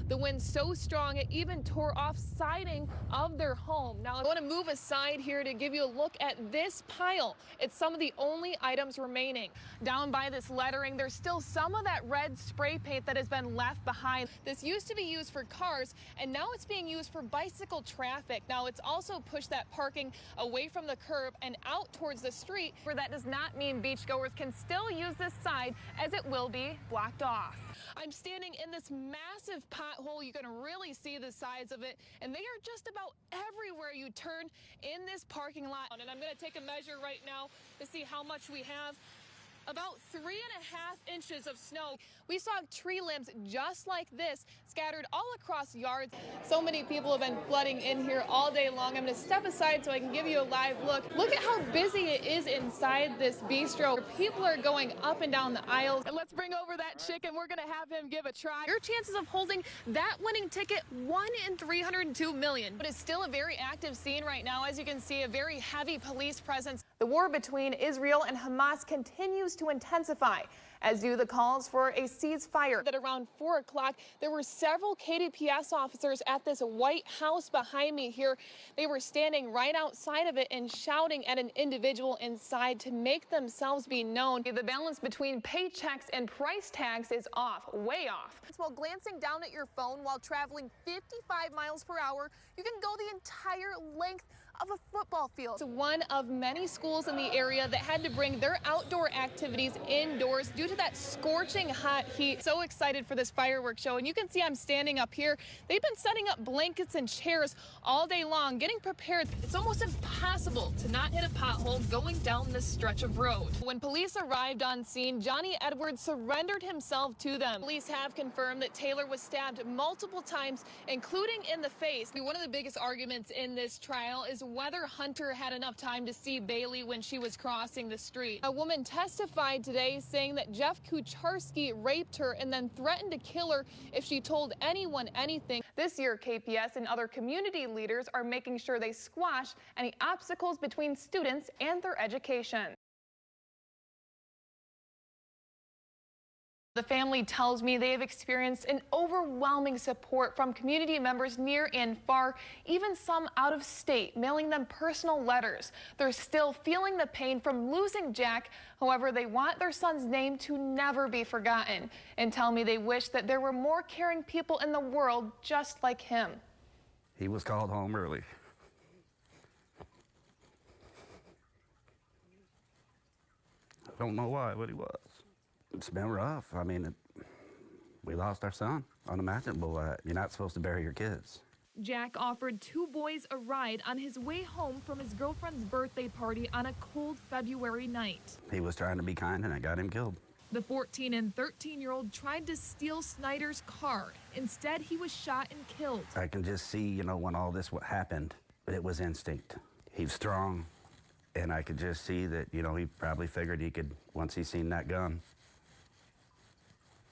The wind so strong it even tore off siding of their home. Now I want to move aside here to give you a look at this pile. It's some of the only items remaining. Down by this lettering, there's still some of that red spray paint that has been left behind. This used to be used for cars, and now it's being used for bicycle traffic. Now it's also pushed that parking away from the curb and out towards the street, where that does not mean beachgoers can still use this side, as it will be blocked off. I'm standing in this massive pothole. You can really see the size of it, and they are just about everywhere you turn in this parking lot. And I'm going to take a measure right now to see how much we have. About 3.5 inches of snow. We saw tree limbs just like this scattered all across yards. So many people have been flooding in here all day long. I'm going to step aside so I can give you a live look. Look at how busy it is inside this bistro. People are going up and down the aisles. And let's bring over that chicken. We're going to have him give a try. Your chances of holding that winning ticket, 1 in 302 million. But it's still a very active scene right now. As you can see, a very heavy police presence. The war between Israel and Hamas continues to intensify, as do the calls for a ceasefire. At around 4 o'clock, there were several KDPS officers at this White House behind me here. They were standing right outside of it and shouting at an individual inside to make themselves be known. The balance between paychecks and price tags is off, way off. While glancing down at your phone while traveling 55 miles per hour, you can go the entire length of a football field. It's one of many schools in the area that had to bring their outdoor activities indoors due to that scorching hot heat. So excited for this fireworks show, and you can see I'm standing up here. They've been setting up blankets and chairs all day long, getting prepared. It's almost impossible to not hit a pothole going down this stretch of road. When police arrived on scene, Johnny Edwards surrendered himself to them. Police have confirmed that Taylor was stabbed multiple times, including in the face. One of the biggest arguments in this trial is whether Hunter had enough time to see Bailey when she was crossing the street. A woman testified today saying that Jeff Kucharski raped her and then threatened to kill her if she told anyone anything. This year, KPS and other community leaders are making sure they squash any obstacles between students and their education. The family tells me they have experienced an overwhelming support from community members near and far, even some out of state, mailing them personal letters. They're still feeling the pain from losing Jack. However, they want their son's name to never be forgotten and tell me they wish that there were more caring people in the world just like him. He was called home early. I don't know why, but he was. It's been rough. I mean, we lost our son unimaginable. You're not supposed to bury your kids. Jack offered 2 boys a ride on his way home from his girlfriend's birthday party on a cold February night. He was trying to be kind, and I got him killed. The 14 and 13-year-old tried to steal Snyder's car. Instead, he was shot and killed. I can just see, when all this happened, it was instinct. He's strong, and I could just see that, he probably figured he could, once he seen that gun,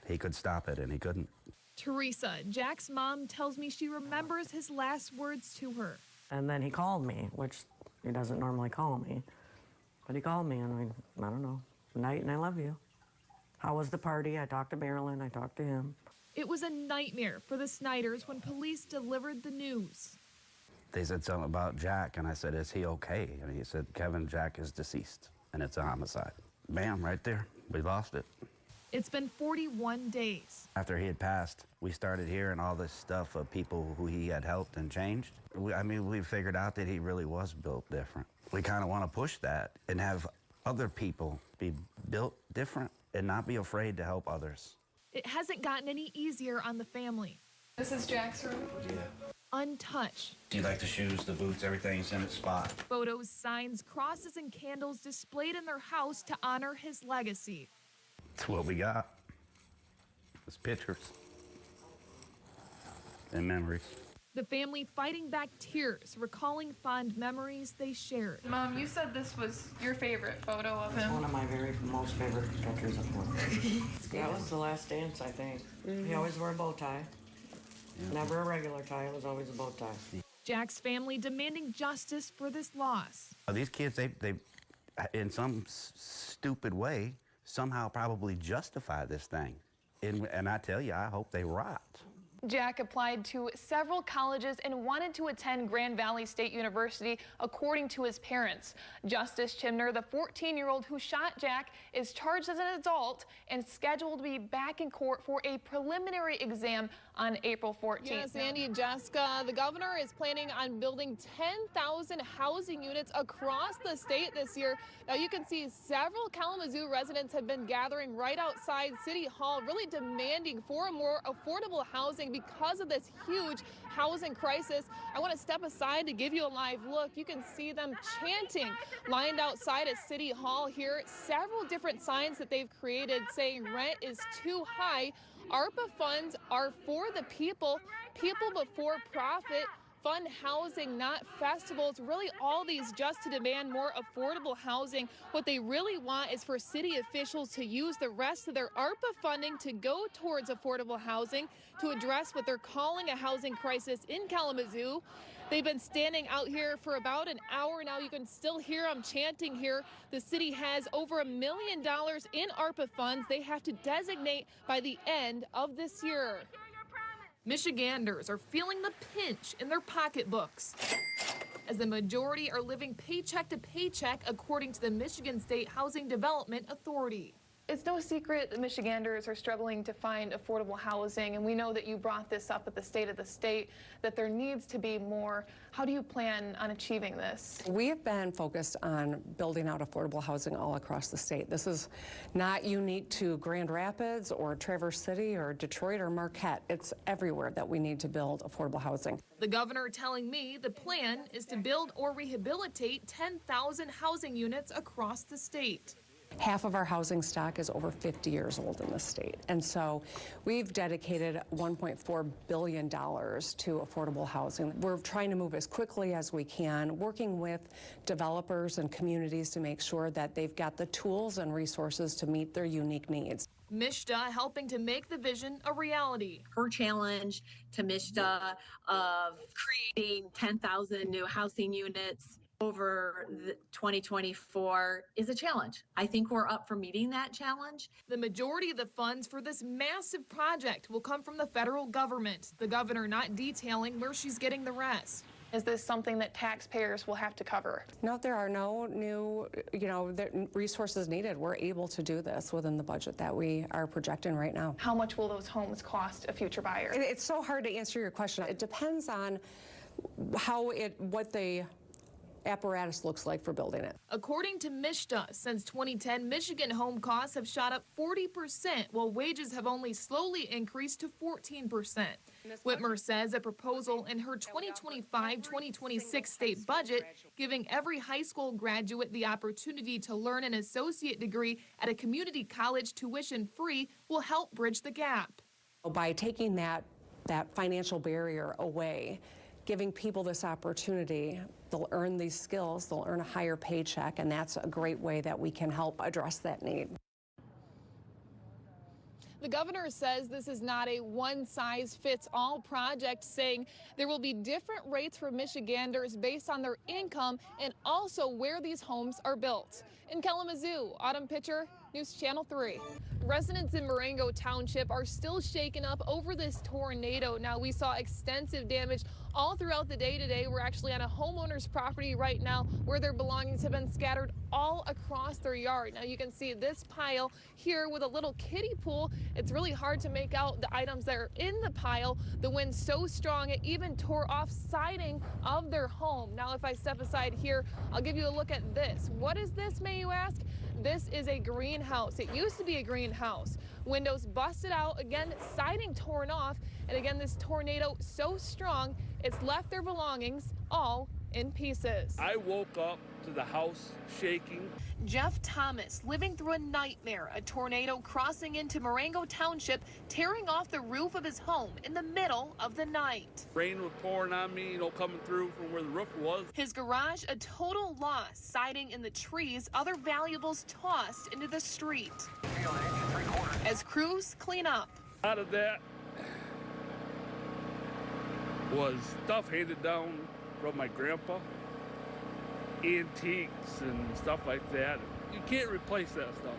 he could stop it, and he couldn't. Teresa, Jack's mom, tells me she remembers his last words to her. And then he called me, which he doesn't normally call me. But he called me, and I don't know, good night, and I love you. How was the party? I talked to Marilyn, I talked to him. It was a nightmare for the Snyders when police delivered the news. They said something about Jack, and I said, is he okay? And he said, Kevin, Jack is deceased, and it's a homicide. Bam, right there, we lost it. It's been 41 days. After he had passed, we started hearing all this stuff of people who he had helped and changed. We figured out that he really was built different. We kind of want to push that and have other people be built different and not be afraid to help others. It hasn't gotten any easier on the family. This is Jack's room. Yeah. Untouched. You like the shoes, the boots, everything's in its spot. Photos, signs, crosses, and candles displayed in their house to honor his legacy. It's what we got. It's pictures and memories. The family fighting back tears, recalling fond memories they shared. Mom, you said this was your favorite photo of him. It's one of my most favorite pictures of him. That was the last dance, I think. He always wore a bow tie. Yeah. Never a regular tie, it was always a bow tie. Jack's family demanding justice for this loss. These kids, they in some stupid way, somehow probably justify this thing. And I tell you, I hope they rot. Jack applied to several colleges and wanted to attend Grand Valley State University, according to his parents. Justice Chimner, the 14-year-old who shot Jack, is charged as an adult and scheduled to be back in court for a preliminary exam on April 14th. Yes, Andy and Jessica, the governor is planning on building 10,000 housing units across the state this year. Now you can see several Kalamazoo residents have been gathering right outside City Hall, really demanding for more affordable housing because of this huge housing crisis. I want to step aside to give you a live look. You can see them chanting, lined outside at City Hall here. Several different signs that they've created saying rent is too high. ARPA funds are for the people, people before profit. Fund housing, not festivals. Really all these just to demand more affordable housing. What they really want is for city officials to use the rest of their ARPA funding to go towards affordable housing to address what they're calling a housing crisis in Kalamazoo. They've been standing out here for about an hour now. You can still hear them chanting here. The city has over $1 million in ARPA funds they have to designate by the end of this year. Michiganders are feeling the pinch in their pocketbooks, as the majority are living paycheck to paycheck, according to the Michigan State Housing Development Authority. It's no secret that Michiganders are struggling to find affordable housing, and we know that you brought this up at the State of the State, that there needs to be more. How do you plan on achieving this? We have been focused on building out affordable housing all across the state. This is not unique to Grand Rapids or Traverse City or Detroit or Marquette. It's everywhere that we need to build affordable housing. The governor telling me the plan is to build or rehabilitate 10,000 housing units across the state. Half of our housing stock is over 50 years old in the state. And so we've dedicated $1.4 billion to affordable housing. We're trying to move as quickly as we can, working with developers and communities to make sure that they've got the tools and resources to meet their unique needs. Mishta helping to make the vision a reality. Her challenge to Mishta of creating 10,000 new housing units over 2024 is a challenge. I think we're up for meeting that challenge. The majority of the funds for this massive project will come from the federal government, the governor not detailing where she's getting the rest. Is this something that taxpayers will have to cover? No, there are no new, resources needed. We're able to do this within the budget that we are projecting right now. How much will those homes cost a future buyer? It's so hard to answer your question. It depends on what the apparatus looks like for building it. According to Mishta, since 2010, Michigan home costs have shot up 40%, while wages have only slowly increased to 14%. Whitmer says a proposal in her 2025-2026 state budget, giving every high school graduate the opportunity to learn an associate degree at a community college tuition-free, will help bridge the gap. By taking that financial barrier away, giving people this opportunity, they'll earn these skills, they'll earn a higher paycheck, and that's a great way that we can help address that need. The governor says this is not a one-size-fits-all project, saying there will be different rates for Michiganders based on their income and also where these homes are built. In Kalamazoo, Autumn Pitchure, News Channel 3. Residents in Marengo Township are still shaken up over this tornado. Now, we saw extensive damage all throughout the day today. We're actually on a homeowner's property right now where their belongings have been scattered all across their yard. Now, you can see this pile here with a little kiddie pool. It's really hard to make out the items that are in the pile. The wind's so strong it even tore off siding of their home. Now, if I step aside here, I'll give you a look at this. What is this, may you ask? This is a greenhouse. It used to be a greenhouse. Windows busted out, again, siding torn off, and again, this tornado so strong, it's left their belongings all in pieces. I woke up to the house shaking. Jeff Thomas living through a nightmare, a tornado crossing into Marengo Township, tearing off the roof of his home in the middle of the night. Rain was pouring on me, coming through from where the roof was. His garage a total loss, siding in the trees, other valuables tossed into the street. As crews clean up. Out of that was stuff handed down from my grandpa, antiques and stuff like that. You can't replace that stuff.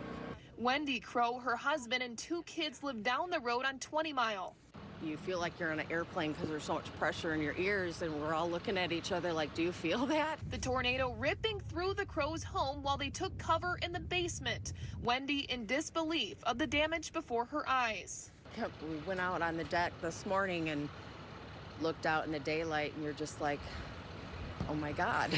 Wendy Crow, her husband, and 2 kids live down the road on 20 Mile. You feel like you're on an airplane because there's so much pressure in your ears, and we're all looking at each other like, do you feel that? The tornado ripping through the Crows' home while they took cover in the basement. Wendy in disbelief of the damage before her eyes. We went out on the deck this morning and looked out in the daylight, and you're just like, oh my God.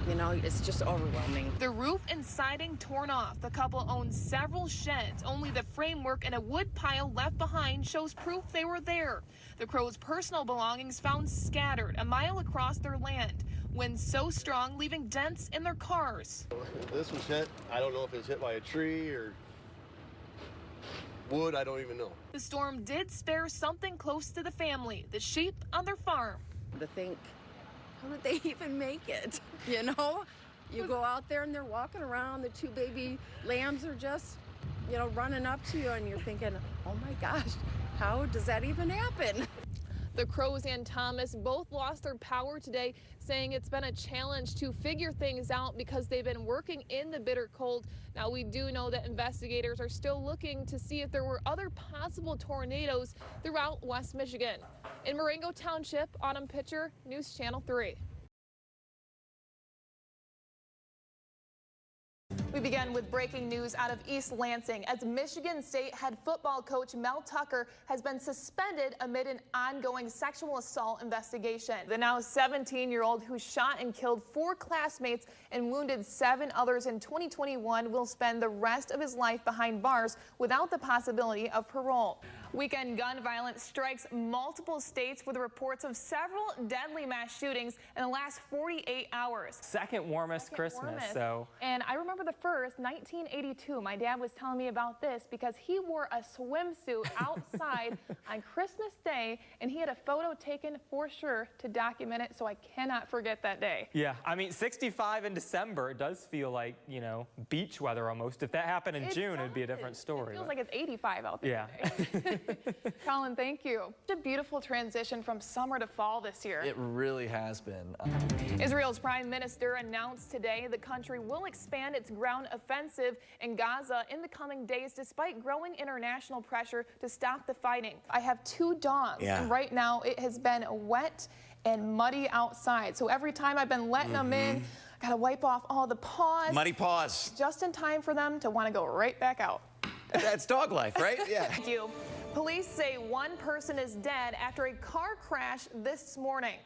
You know, it's just overwhelming. The roof and siding torn off. The couple owns several sheds. Only the framework and a wood pile left behind shows proof they were there. The Crows' personal belongings found scattered a mile across their land. Wind so strong, leaving dents in their cars. This was hit. I don't know if it was hit by a tree or wood. I don't even know. The storm did spare something close to the family, the sheep on their farm. To think, how did they even make it? You know, you go out there and they're walking around, the 2 baby lambs are just, you know, running up to you, and you're thinking, oh my gosh, how does that even happen? The Crows and Thomas both lost their power today, saying it's been a challenge to figure things out because they've been working in the bitter cold. Now, we do know that investigators are still looking to see if there were other possible tornadoes throughout West Michigan. In Marengo Township, Autumn Pitchure, News Channel 3. We begin with breaking news out of East Lansing as Michigan State head football coach Mel Tucker has been suspended amid an ongoing sexual assault investigation. The now 17-year-old who shot and killed 4 classmates and wounded 7 others in 2021 will spend the rest of his life behind bars without the possibility of parole. Weekend gun violence strikes multiple states with reports of several deadly mass shootings in the last 48 hours. Second warmest Christmas, so. And I remember the first, 1982. My dad was telling me about this because he wore a swimsuit outside on Christmas Day, and he had a photo taken for sure to document it, so I cannot forget that day. Yeah, I mean, 65 in December, it does feel like, you know, beach weather almost. If that happened in June, it'd be a different story. It feels like it's 85 out there yeah. today. Colin, thank you. Such a beautiful transition from summer to fall this year. It really has been. Israel's prime minister announced today the country will expand its ground offensive in Gaza in the coming days, despite growing international pressure to stop the fighting. I have 2 dogs, and right now it has been wet and muddy outside. So every time I've been letting them in, I gotta wipe off all the paws. Muddy paws. Just in time for them to want to go right back out. That's dog life, right? Yeah. Thank you. Police say 1 person is dead after a car crash this morning.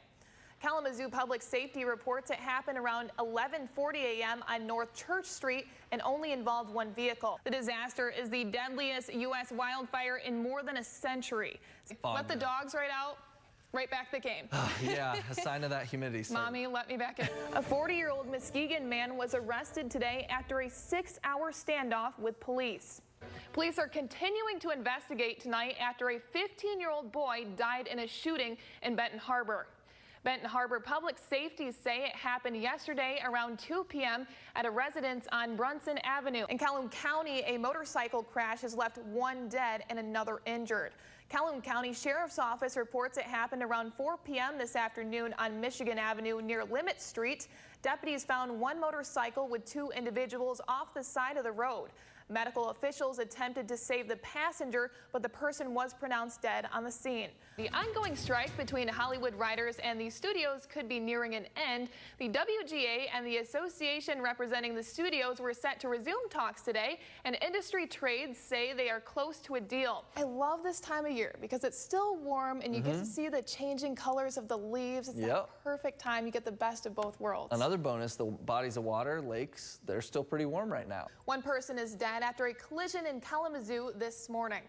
Kalamazoo Public Safety reports it happened around 11:40 a.m. on North Church Street and only involved 1 vehicle. The disaster is the deadliest U.S. wildfire in more than a century. Let the dogs right back the game. Yeah, a sign of that humidity. Mommy, let me back in. A 40-year-old Muskegon man was arrested today after a 6-hour standoff with police. Police are continuing to investigate tonight after a 15-year-old boy died in a shooting in Benton Harbor. Benton Harbor Public Safety say it happened yesterday around 2 p.m. at a residence on Brunson Avenue. In Calhoun County, a motorcycle crash has left 1 dead and another injured. Calhoun County Sheriff's Office reports it happened around 4 p.m. this afternoon on Michigan Avenue near Limit Street. Deputies found 1 motorcycle with 2 individuals off the side of the road. Medical officials attempted to save the passenger, but the person was pronounced dead on the scene. The ongoing strike between Hollywood writers and the studios could be nearing an end. The WGA and the association representing the studios were set to resume talks today, and industry trades say they are close to a deal. I love this time of year because it's still warm and you get to see the changing colors of the leaves. It's that perfect time. You get the best of both worlds. Another bonus, the bodies of water, lakes, they're still pretty warm right now. 1 person is dead after a collision in Kalamazoo this morning.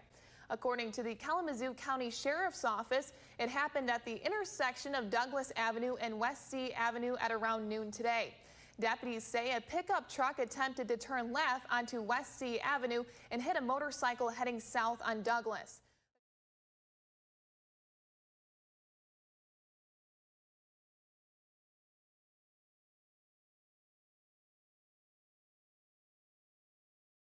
According to the Kalamazoo County Sheriff's Office, it happened at the intersection of Douglas Avenue and West C Avenue at around noon today. Deputies say a pickup truck attempted to turn left onto West C Avenue and hit a motorcycle heading south on Douglas.